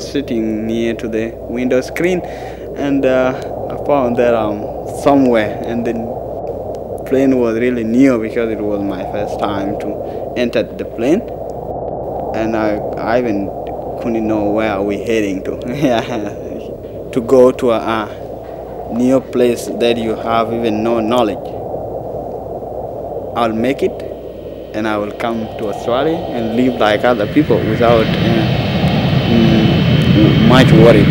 was sitting near to the window screen, and I found that somewhere, and then plane was really new because it was my first time to enter the plane, and I even couldn't know where are we heading to. To go to a new place that you have even no knowledge. I'll make it, and I will come to Australia and live like other people without much worry.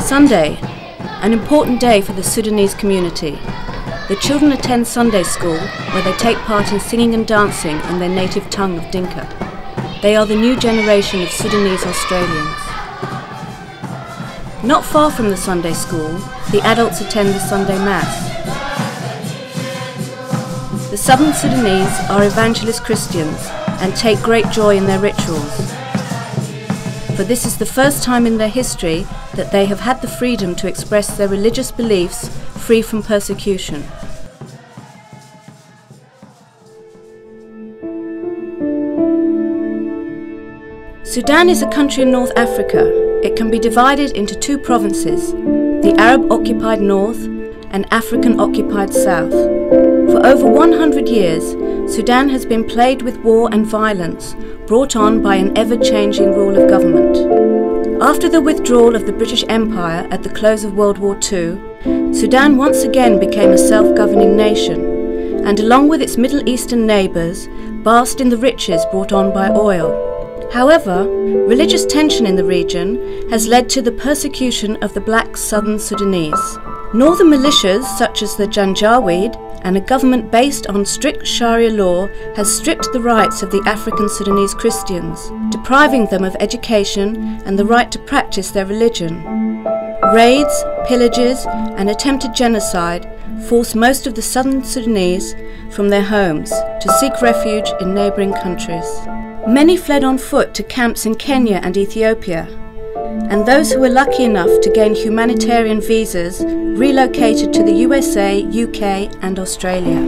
Sunday, an important day for the Sudanese community. The children attend Sunday school, where they take part in singing and dancing in their native tongue of Dinka. They are the new generation of Sudanese Australians. Not far from the Sunday school, the adults attend the Sunday Mass. The Southern Sudanese are evangelist Christians and take great joy in their rituals. For this is the first time in their history that they have had the freedom to express their religious beliefs free from persecution. Sudan is a country in North Africa. It can be divided into two provinces, the Arab-occupied North and African-occupied South. For over 100 years, Sudan has been plagued with war and violence, brought on by an ever-changing rule of government. After the withdrawal of the British Empire at the close of World War II, Sudan once again became a self-governing nation, and along with its Middle Eastern neighbours, basked in the riches brought on by oil. However, religious tension in the region has led to the persecution of the black Southern Sudanese. Northern militias such as the Janjaweed and a government based on strict Sharia law has stripped the rights of the African Sudanese Christians, depriving them of education and the right to practice their religion. Raids, pillages and attempted genocide forced most of the Southern Sudanese from their homes to seek refuge in neighbouring countries. Many fled on foot to camps in Kenya and Ethiopia, and those who were lucky enough to gain humanitarian visas relocated to the USA, UK and Australia.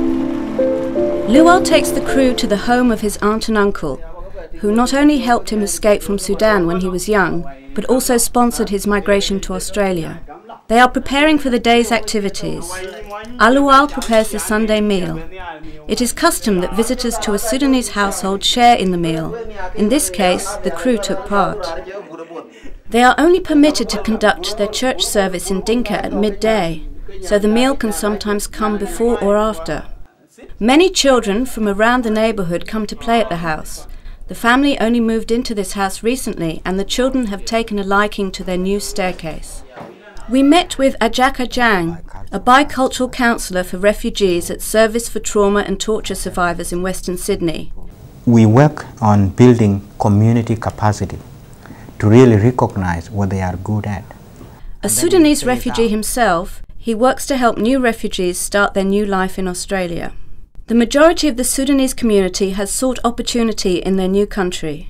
Lual takes the crew to the home of his aunt and uncle, who not only helped him escape from Sudan when he was young, but also sponsored his migration to Australia. They are preparing for the day's activities. Alual prepares the Sunday meal. It is custom that visitors to a Sudanese household share in the meal. In this case, the crew took part. They are only permitted to conduct their church service in Dinka at midday, so the meal can sometimes come before or after. Many children from around the neighbourhood come to play at the house. The family only moved into this house recently, and the children have taken a liking to their new staircase. We met with Ajaka Jang, a bicultural counsellor for refugees at Service for Trauma and Torture Survivors in Western Sydney. We work on building community capacity to really recognize what they are good at. A Sudanese refugee himself, he works to help new refugees start their new life in Australia. The majority of the Sudanese community has sought opportunity in their new country.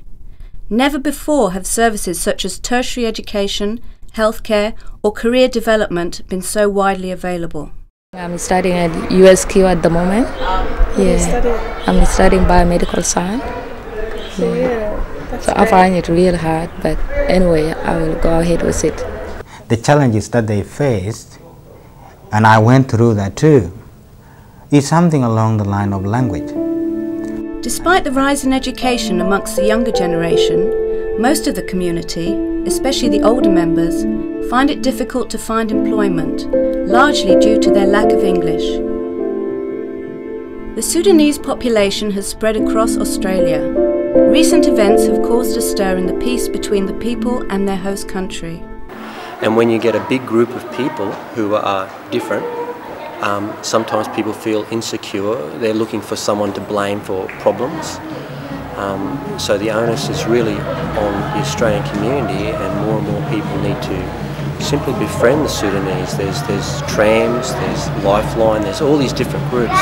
Never before have services such as tertiary education, healthcare or career development been so widely available. I'm studying at USQ at the moment. I'm studying biomedical science. So I find it really hard, but anyway, I will go ahead with it. The challenges that they faced, and I went through that too, is something along the line of language. Despite the rise in education amongst the younger generation, most of the community, especially the older members, find it difficult to find employment, largely due to their lack of English. The Sudanese population has spread across Australia. Recent events have caused a stir in the peace between the people and their host country. And when you get a big group of people who are different Sometimes people feel insecure. They're looking for someone to blame for problems. So the onus is really on the Australian community, and more people need to simply befriend the Sudanese. There's Trams, there's Lifeline, there's all these different groups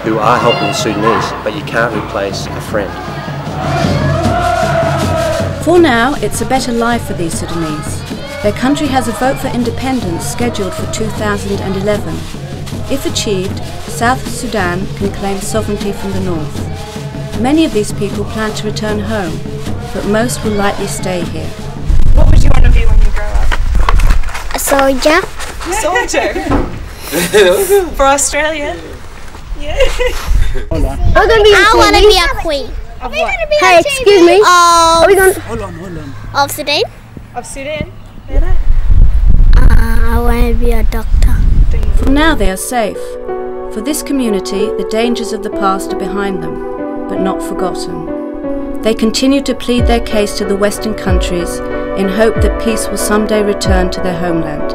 who are helping the Sudanese, but you can't replace a friend. For now, it's a better life for these Sudanese. Their country has a vote for independence scheduled for 2011. If achieved, South Sudan can claim sovereignty from the north. Many of these people plan to return home, but most will likely stay here. What would you want to be when you grow up? A soldier. Soldier? For Australia? Yeah. Hold on. I want to be a queen. Of what? Hey, excuse me. Hold on. Of Sudan? Of Sudan? I want to be a doctor. For now they are safe. For this community, the dangers of the past are behind them, but not forgotten. They continue to plead their case to the Western countries in hope that peace will someday return to their homeland.